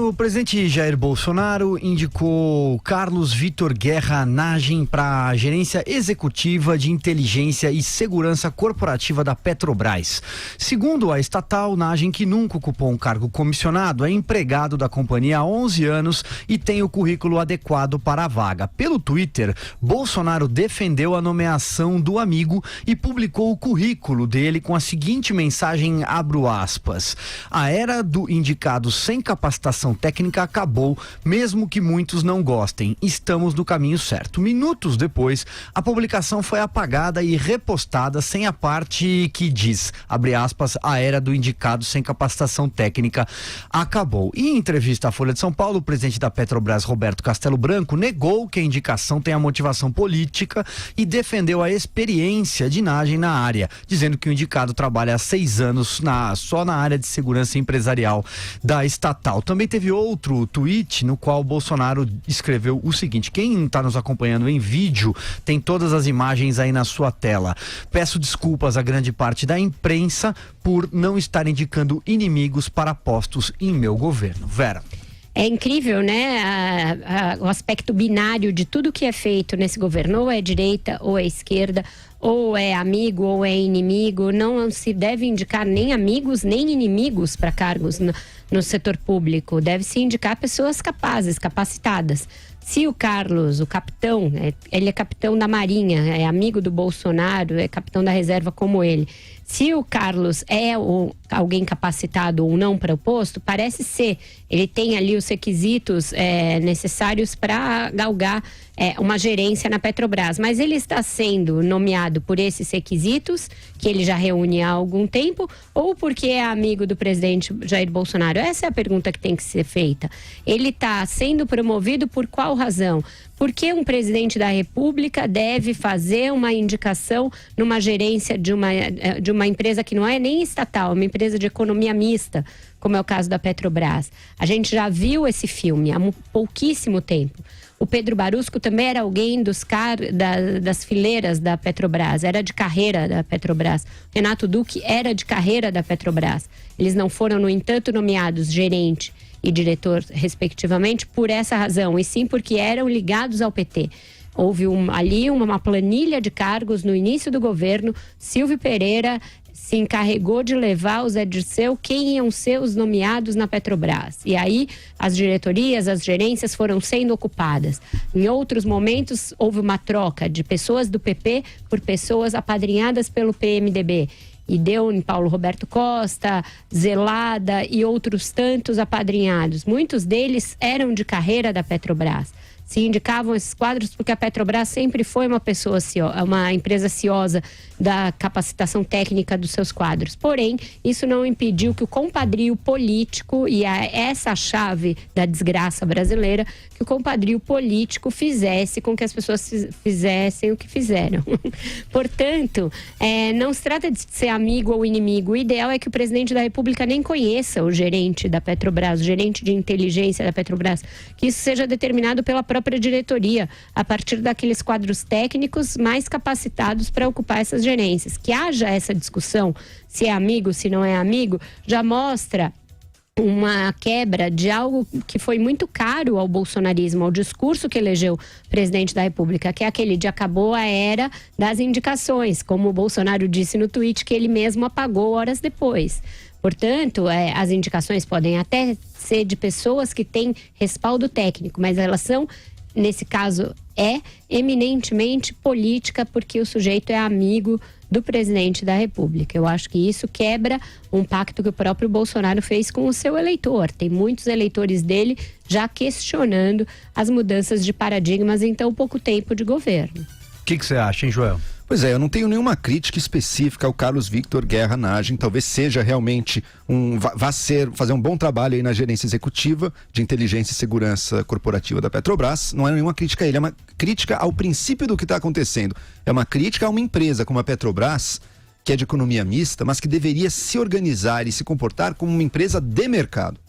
O presidente Jair Bolsonaro indicou Carlos Vitor Guerra Nagem para a gerência executiva de inteligência e segurança corporativa da Petrobras. Segundo a estatal, Nagem, que nunca ocupou um cargo comissionado, é empregado da companhia há 11 anos e tem o currículo adequado para a vaga. Pelo Twitter, Bolsonaro defendeu a nomeação do amigo e publicou o currículo dele com a seguinte mensagem, abro aspas: a era do indicado sem capacitação técnica acabou, mesmo que muitos não gostem. Estamos no caminho certo. Minutos depois, a publicação foi apagada e repostada sem a parte que diz, abre aspas, a era do indicado sem capacitação técnica acabou. E em entrevista à Folha de São Paulo, o presidente da Petrobras, Roberto Castelo Branco, negou que a indicação tenha motivação política e defendeu a experiência de Nagem na área, dizendo que o indicado trabalha há 6 anos só na área de segurança empresarial da estatal. Também teve outro tweet no qual Bolsonaro escreveu o seguinte: quem está nos acompanhando em vídeo tem todas as imagens aí na sua tela. Peço desculpas a grande parte da imprensa por não estar indicando inimigos para postos em meu governo. Vera. É incrível, né? O aspecto binário de tudo que é feito nesse governo, ou é direita ou é esquerda, ou é amigo ou é inimigo. Não se deve indicar nem amigos nem inimigos para cargos no setor público. Deve-se indicar pessoas capazes, capacitadas. Se o Carlos, o capitão, ele é capitão da Marinha, é amigo do Bolsonaro, é capitão da reserva como ele. Se o Carlos é alguém capacitado ou não para o posto, parece ser. Ele tem ali os requisitos necessários para galgar uma gerência na Petrobras. Mas ele está sendo nomeado por esses requisitos, que ele já reúne há algum tempo, ou porque é amigo do presidente Jair Bolsonaro? Essa é a pergunta que tem que ser feita. Ele está sendo promovido por qual razão? Por que um presidente da República deve fazer uma indicação numa gerência de uma empresa que não é nem estatal, uma empresa de economia mista, como é o caso da Petrobras? A gente já viu esse filme há pouquíssimo tempo. O Pedro Barusco também era alguém das fileiras da Petrobras, era de carreira da Petrobras. Renato Duque era de carreira da Petrobras. Eles não foram, no entanto, nomeados gerente e diretor, respectivamente, por essa razão, e sim porque eram ligados ao PT. Houve ali uma planilha de cargos no início do governo. Silvio Pereira se encarregou de levar ao Zé Dirceu quem iam ser os nomeados na Petrobras. E aí as diretorias, as gerências foram sendo ocupadas. Em outros momentos houve uma troca de pessoas do PP por pessoas apadrinhadas pelo PMDB. E deu em Paulo Roberto Costa, Zelada e outros tantos apadrinhados. Muitos deles eram de carreira da Petrobras. Se indicavam esses quadros porque a Petrobras sempre foi uma empresa ciosa da capacitação técnica dos seus quadros. Porém, isso não impediu que o compadrio político, e essa a chave da desgraça brasileira, que o compadrio político fizesse com que as pessoas fizessem o que fizeram. Portanto, não se trata de ser amigo ou inimigo. O ideal é que o presidente da República nem conheça o gerente da Petrobras, o gerente de inteligência da Petrobras, que isso seja determinado pela própria diretoria, a partir daqueles quadros técnicos mais capacitados para ocupar essas gerências. Que haja essa discussão, se é amigo, se não é amigo, já mostra uma quebra de algo que foi muito caro ao bolsonarismo, ao discurso que elegeu o presidente da República, que é aquele de acabou a era das indicações, como o Bolsonaro disse no tweet que ele mesmo apagou horas depois. Portanto, as indicações podem até ser de pessoas que têm respaldo técnico, mas elas são, nesse caso, eminentemente política, porque o sujeito é amigo do presidente da República. Eu acho que isso quebra um pacto que o próprio Bolsonaro fez com o seu eleitor. Tem muitos eleitores dele já questionando as mudanças de paradigmas em tão pouco tempo de governo. O que você acha, hein, Joel? Pois é, eu não tenho nenhuma crítica específica ao Carlos Vitor Guerra Nagem. Talvez seja realmente fazer um bom trabalho aí na gerência executiva de inteligência e segurança corporativa da Petrobras. Não é nenhuma crítica a ele, é uma crítica ao princípio do que está acontecendo. É uma crítica a uma empresa como a Petrobras, que é de economia mista, mas que deveria se organizar e se comportar como uma empresa de mercado.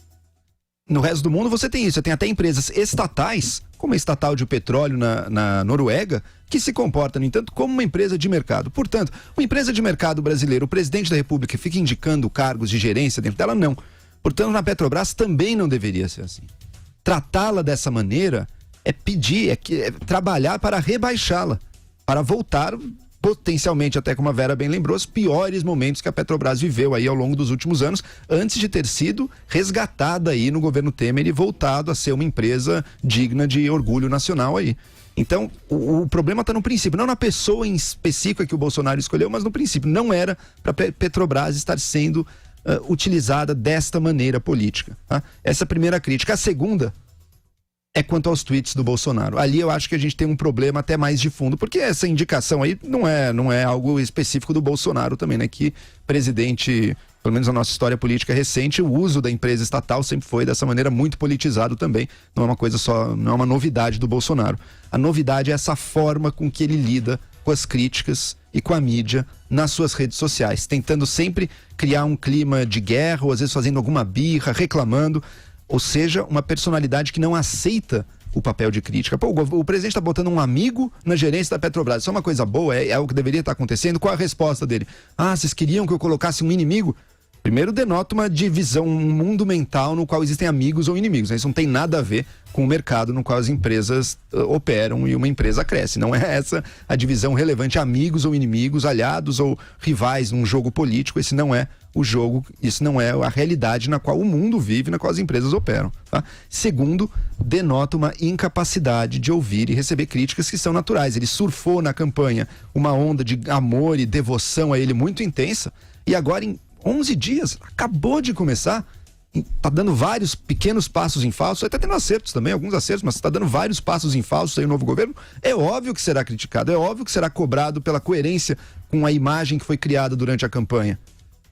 No resto do mundo você tem isso, você tem até empresas estatais, como a estatal de petróleo na Noruega, que se comporta, no entanto, como uma empresa de mercado. Portanto, uma empresa de mercado brasileira, o presidente da República fica indicando cargos de gerência dentro dela? Não. Portanto, na Petrobras também não deveria ser assim. Tratá-la dessa maneira é pedir, é trabalhar para rebaixá-la, para voltar potencialmente, até como a Vera bem lembrou, os piores momentos que a Petrobras viveu aí ao longo dos últimos anos, antes de ter sido resgatada aí no governo Temer e voltado a ser uma empresa digna de orgulho nacional aí. Então, o problema está no princípio, não na pessoa em específica que o Bolsonaro escolheu, mas no princípio. Não era para a Petrobras estar sendo utilizada desta maneira política. Tá? Essa é a primeira crítica. A segunda é quanto aos tweets do Bolsonaro. Ali eu acho que a gente tem um problema até mais de fundo, porque essa indicação aí não é algo específico do Bolsonaro também, né? Que presidente, pelo menos na nossa história política recente, o uso da empresa estatal sempre foi dessa maneira muito politizado também. Não é uma coisa só, não é uma novidade do Bolsonaro. A novidade é essa forma com que ele lida com as críticas e com a mídia nas suas redes sociais, tentando sempre criar um clima de guerra, ou às vezes fazendo alguma birra, reclamando. Ou seja, uma personalidade que não aceita o papel de crítica. Pô, o presidente está botando um amigo na gerência da Petrobras. Isso é uma coisa boa? É o que deveria estar acontecendo? Qual a resposta dele? Vocês queriam que eu colocasse um inimigo? Primeiro, denota uma divisão, um mundo mental no qual existem amigos ou inimigos. Isso não tem nada a ver com o mercado no qual as empresas operam e uma empresa cresce. Não é essa a divisão relevante. Amigos ou inimigos, aliados ou rivais num jogo político. Esse não é o jogo, isso não é a realidade na qual o mundo vive, na qual as empresas operam. Tá? Segundo, denota uma incapacidade de ouvir e receber críticas que são naturais. Ele surfou na campanha uma onda de amor e devoção a ele muito intensa, e agora em 11 dias, acabou de começar, tá dando vários pequenos passos em falso, até tendo acertos também, alguns acertos, mas tá dando vários passos em falso aí o novo governo. É óbvio que será criticado, é óbvio que será cobrado pela coerência com a imagem que foi criada durante a campanha.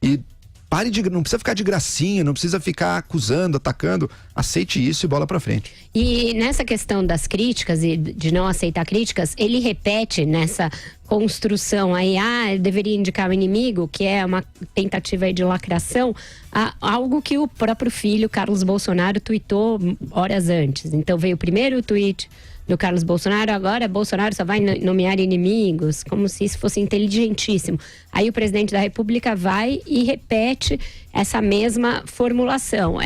E não precisa ficar de gracinha, não precisa ficar acusando, atacando, aceite isso e bola pra frente. E nessa questão das críticas e de não aceitar críticas, ele repete nessa construção aí, ele deveria indicar o inimigo, que é uma tentativa aí de lacração, algo que o próprio filho, Carlos Bolsonaro, tuitou horas antes. Então veio o primeiro tweet do Carlos Bolsonaro, agora Bolsonaro só vai nomear inimigos, como se isso fosse inteligentíssimo. Aí o presidente da República vai e repete essa mesma formulação.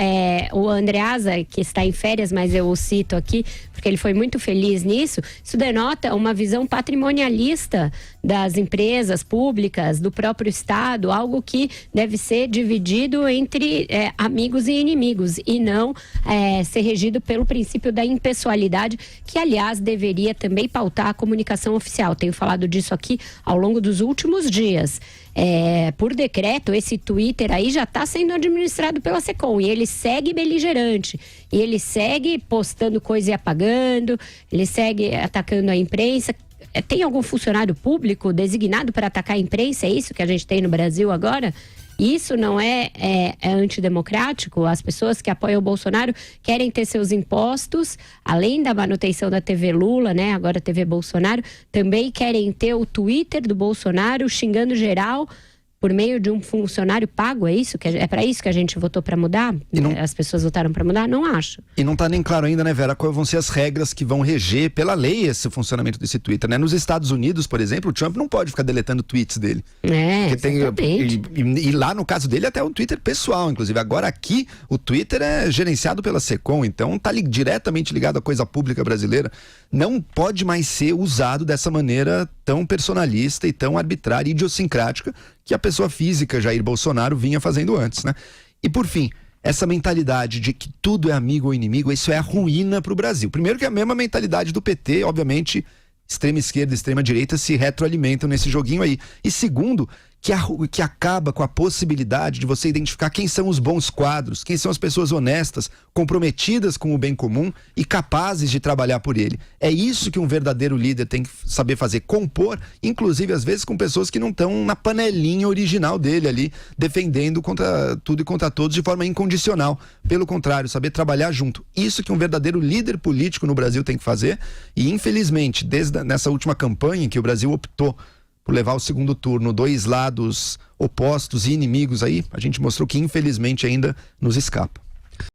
O Andreasa, que está em férias, mas eu o cito aqui, porque ele foi muito feliz nisso, isso denota uma visão patrimonialista das empresas públicas, do próprio Estado, algo que deve ser dividido entre amigos e inimigos, e não ser regido pelo princípio da impessoalidade, que aliás deveria também pautar a comunicação oficial. Tenho falado disso aqui ao longo dos últimos dias. Por decreto, esse Twitter aí já está sendo administrado pela Secom, e ele segue beligerante, e ele segue postando coisa e apagando, ele segue atacando a imprensa. Tem algum funcionário público designado para atacar a imprensa? É isso que a gente tem no Brasil agora? Isso não é antidemocrático? As pessoas que apoiam o Bolsonaro querem ter seus impostos, além da manutenção da TV Lula, né? Agora TV Bolsonaro, também querem ter o Twitter do Bolsonaro xingando geral por meio de um funcionário pago, é isso? É para isso que a gente votou para mudar? As pessoas votaram para mudar? Não acho. E não está nem claro ainda, né, Vera, quais vão ser as regras que vão reger pela lei esse funcionamento desse Twitter, né? Nos Estados Unidos, por exemplo, o Trump não pode ficar deletando tweets dele. E lá no caso dele até um Twitter pessoal, inclusive. Agora aqui o Twitter é gerenciado pela Secom, então está diretamente ligado à coisa pública brasileira. Não pode mais ser usado dessa maneira tão personalista e tão arbitrária e idiosincrática que a pessoa física Jair Bolsonaro vinha fazendo antes, né? E por fim, essa mentalidade de que tudo é amigo ou inimigo, isso é a ruína para o Brasil. Primeiro que é a mesma mentalidade do PT, obviamente, extrema esquerda e extrema direita se retroalimentam nesse joguinho aí. E segundo, que acaba com a possibilidade de você identificar quem são os bons quadros, quem são as pessoas honestas, comprometidas com o bem comum e capazes de trabalhar por ele. É isso que um verdadeiro líder tem que saber fazer, compor, inclusive às vezes com pessoas que não estão na panelinha original dele ali, defendendo contra tudo e contra todos de forma incondicional. Pelo contrário, saber trabalhar junto. Isso que um verdadeiro líder político no Brasil tem que fazer, e infelizmente, nessa última campanha em que o Brasil optou por levar o segundo turno, dois lados opostos e inimigos aí, a gente mostrou que infelizmente ainda nos escapa.